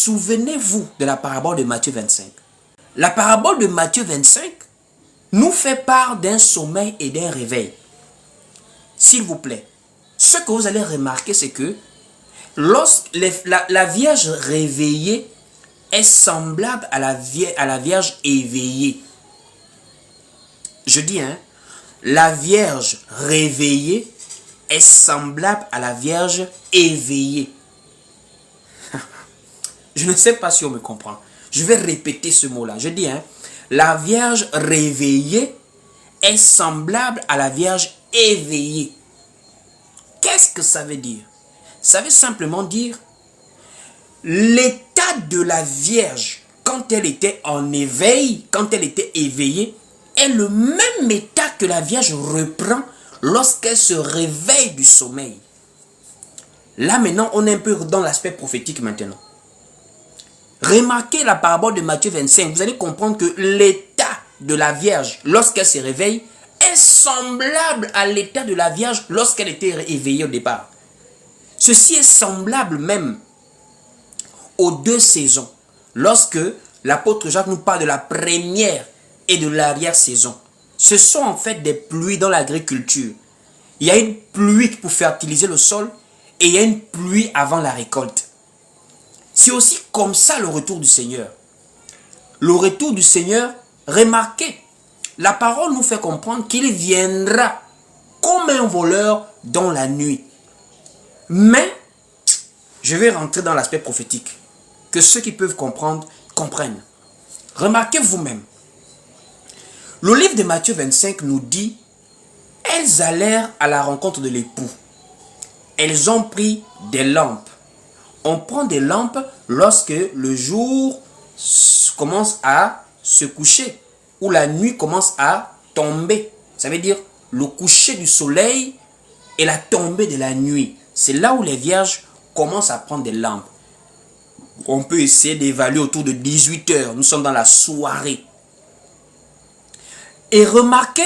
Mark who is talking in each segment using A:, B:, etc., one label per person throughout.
A: souvenez-vous de la parabole de Matthieu 25. La parabole de Matthieu 25 nous fait part d'un sommeil et d'un réveil. S'il vous plaît, ce que vous allez remarquer, c'est que lorsque la Vierge réveillée est semblable à la Vierge éveillée. Je dis, la Vierge réveillée est semblable à la Vierge éveillée. Je ne sais pas si on me comprend. Je vais répéter ce mot-là. Je dis, la Vierge réveillée est semblable à la Vierge éveillée. Qu'est-ce que ça veut dire? Ça veut simplement dire l'état de la Vierge quand elle était en éveil, quand elle était éveillée, est le même état que la Vierge reprend lorsqu'elle se réveille du sommeil. Là maintenant, on est un peu dans l'aspect prophétique maintenant. Remarquez la parabole de Matthieu 25, vous allez comprendre que l'état de la Vierge lorsqu'elle se réveille est semblable à l'état de la Vierge lorsqu'elle était éveillée au départ. Ceci est semblable même aux deux saisons. Lorsque l'apôtre Jacques nous parle de la première et de l'arrière-saison. Ce sont en fait des pluies dans l'agriculture. Il y a une pluie pour fertiliser le sol et il y a une pluie avant la récolte. C'est aussi comme ça le retour du Seigneur. Le retour du Seigneur, remarquez, la parole nous fait comprendre qu'il viendra comme un voleur dans la nuit. Mais, je vais rentrer dans l'aspect prophétique. Que ceux qui peuvent comprendre, comprennent. Remarquez vous-même. Le livre de Matthieu 25 nous dit, elles allèrent à la rencontre de l'époux. Elles ont pris des lampes. On prend des lampes lorsque le jour commence à se coucher ou la nuit commence à tomber. Ça veut dire le coucher du soleil et la tombée de la nuit. C'est là où les vierges commencent à prendre des lampes. On peut essayer d'évaluer autour de 18 heures. Nous sommes dans la soirée. Et remarquez,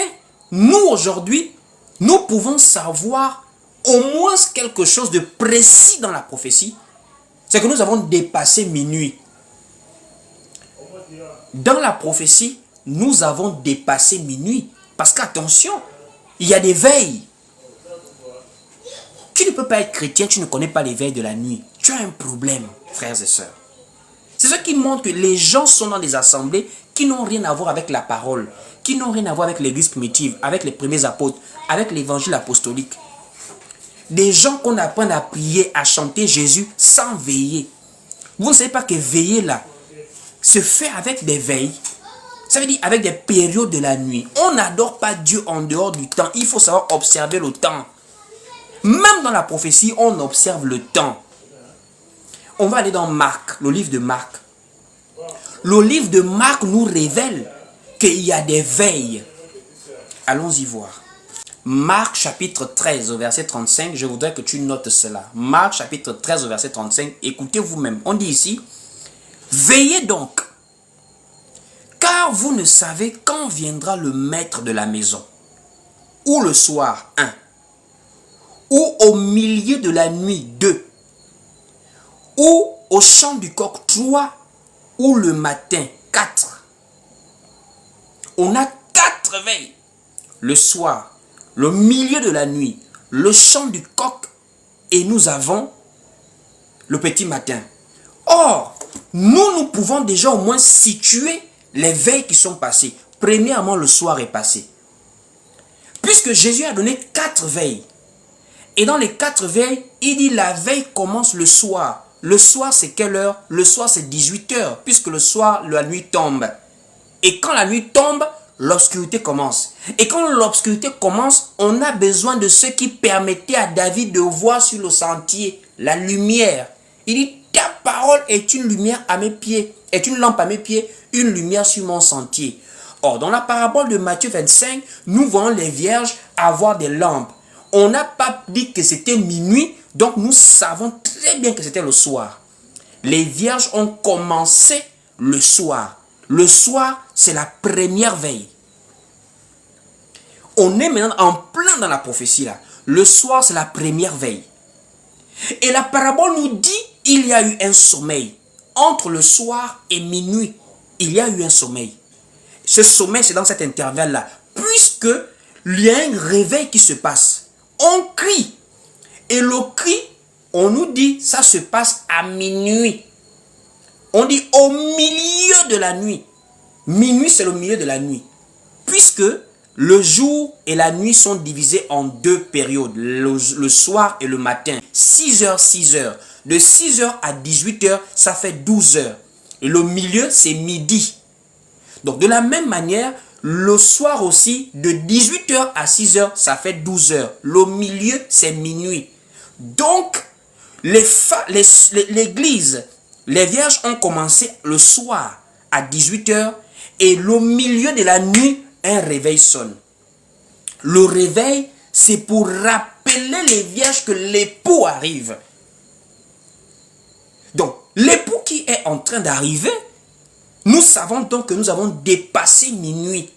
A: nous aujourd'hui, nous pouvons savoir au moins quelque chose de précis dans la prophétie. C'est que nous avons dépassé minuit. Dans la prophétie, nous avons dépassé minuit. Parce qu'attention, il y a des veilles. Tu ne peux pas être chrétien, tu ne connais pas les veilles de la nuit. Tu as un problème, frères et sœurs. C'est ce qui montre que les gens sont dans des assemblées qui n'ont rien à voir avec la parole, qui n'ont rien à voir avec l'église primitive, avec les premiers apôtres, avec l'évangile apostolique. Des gens qu'on apprend à prier, à chanter Jésus sans veiller. Vous ne savez pas que veiller là se fait avec des veilles. Ça veut dire avec des périodes de la nuit. On n'adore pas Dieu en dehors du temps. Il faut savoir observer le temps. Même dans la prophétie, on observe le temps. On va aller dans Marc, le livre de Marc. Le livre de Marc nous révèle qu'il y a des veilles. Allons-y voir. Marc chapitre 13 au verset 35, je voudrais que tu notes cela. Marc chapitre 13 au verset 35, écoutez vous-même. On dit ici, veillez donc, car vous ne savez quand viendra le maître de la maison, ou le soir, 1, ou au milieu de la nuit, 2, ou au chant du coq, 3, ou le matin, 4. On a 4 veilles. Le soir, le milieu de la nuit, le chant du coq, et nous avons le petit matin. Or, nous pouvons déjà au moins situer les veilles qui sont passées. Premièrement, le soir est passé. Puisque Jésus a donné 4 veilles. Et dans les 4 veilles, il dit la veille commence le soir. Le soir, c'est quelle heure? Le soir, c'est 18 heures, puisque le soir, la nuit tombe. Et quand la nuit tombe, l'obscurité commence. Et quand l'obscurité commence, on a besoin de ce qui permettait à David de voir sur le sentier, la lumière. Il dit, ta parole est une lumière à mes pieds, est une lampe à mes pieds, une lumière sur mon sentier. Or, dans la parabole de Matthieu 25, nous voyons les vierges avoir des lampes. On n'a pas dit que c'était minuit, donc nous savons très bien que c'était le soir. Les vierges ont commencé le soir. Le soir, c'est la première veille. On est maintenant en plein dans la prophétie là. Le soir, c'est la première veille. Et la parabole nous dit, il y a eu un sommeil. entre le soir et minuit, il y a eu un sommeil. Ce sommeil, c'est dans cet intervalle-là. Puisque il y a un réveil qui se passe. On crie. Et le cri, on nous dit, ça se passe à minuit. On dit au milieu de la nuit. Minuit, c'est le milieu de la nuit. Puisque le jour et la nuit sont divisés en deux périodes, le soir et le matin. 6h, 6h. De 6h à 18h, ça fait 12h. Et le milieu, c'est midi. Donc, de la même manière, le soir aussi, de 18h à 6h, ça fait 12h. Le milieu, c'est minuit. Donc, l'église, les vierges ont commencé le soir à 18h et le milieu de la nuit, un réveil sonne. Le réveil, c'est pour rappeler les vierges que l'époux arrive. Donc, l'époux qui est en train d'arriver, nous savons donc que nous avons dépassé minuit.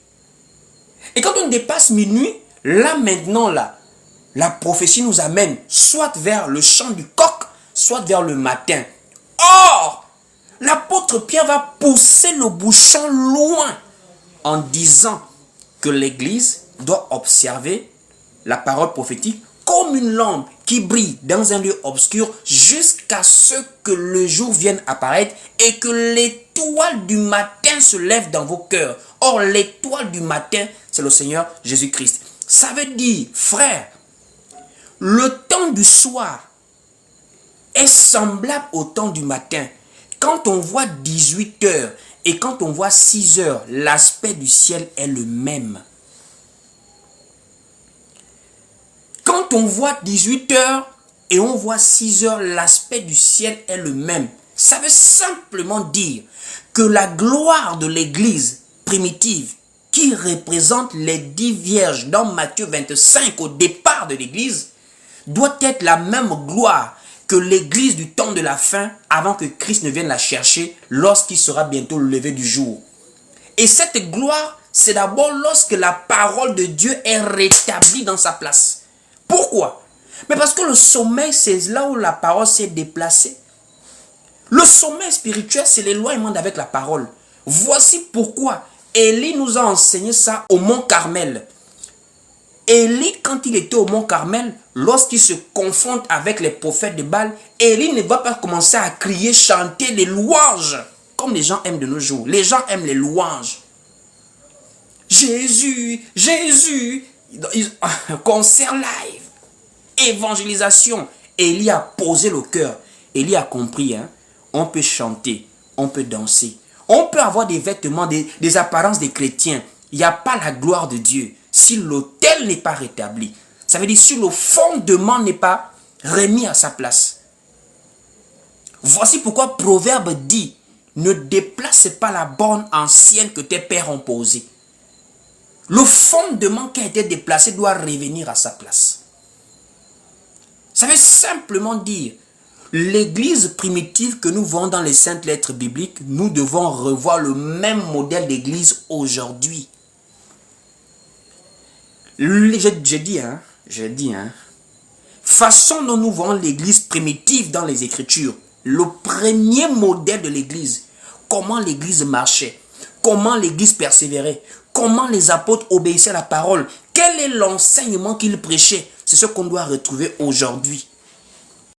A: Et quand on dépasse minuit, là maintenant, là, la prophétie nous amène soit vers le chant du coq, soit vers le matin. Or, l'apôtre Pierre va pousser le bouchon loin en disant que l'Église doit observer la parole prophétique comme une lampe qui brille dans un lieu obscur jusqu'à ce que le jour vienne apparaître et que l'étoile du matin se lève dans vos cœurs. Or, l'étoile du matin, c'est le Seigneur Jésus-Christ. Ça veut dire, frère, le temps du soir est semblable au temps du matin. Quand on voit 18 heures et quand on voit 6 heures, l'aspect du ciel est le même. Quand on voit 18 heures et on voit 6 heures, l'aspect du ciel est le même. Ça veut simplement dire que la gloire de l'église primitive qui représente les 10 vierges dans Matthieu 25 au départ de l'église doit être la même gloire que l'église du temps de la fin avant que Christ ne vienne la chercher lorsqu'il sera bientôt le lever du jour. Et cette gloire, c'est d'abord lorsque la parole de Dieu est rétablie dans sa place. Pourquoi? Mais parce que le sommeil, c'est là où la parole s'est déplacée. Le sommeil spirituel, c'est l'éloignement d'avec la parole. Voici pourquoi Élie nous a enseigné ça au mont Carmel. Élie, quand il était au mont Carmel, lorsqu'il se confronte avec les prophètes de Baal, Élie ne va pas commencer à crier, chanter les louanges, comme les gens aiment de nos jours. Les gens aiment les louanges. Jésus, Jésus, concert live, évangélisation. Élie a posé le cœur. Élie a compris, hein? On peut chanter, on peut danser. On peut avoir des vêtements, des apparences des chrétiens. Il n'y a pas la gloire de Dieu si l'autel n'est pas rétabli. Ça veut dire si le fondement n'est pas remis à sa place. Voici pourquoi Proverbe dit, ne déplace pas la borne ancienne que tes pères ont posée. Le fondement qui a été déplacé doit revenir à sa place. Ça veut simplement dire, l'église primitive que nous voyons dans les saintes lettres bibliques, nous devons revoir le même modèle d'église aujourd'hui. J'ai dit, façon dont nous voyons l'église primitive dans les Écritures, le premier modèle de l'église, comment l'église marchait, comment l'église persévérait, comment les apôtres obéissaient à la parole, quel est l'enseignement qu'ils prêchaient, c'est ce qu'on doit retrouver aujourd'hui.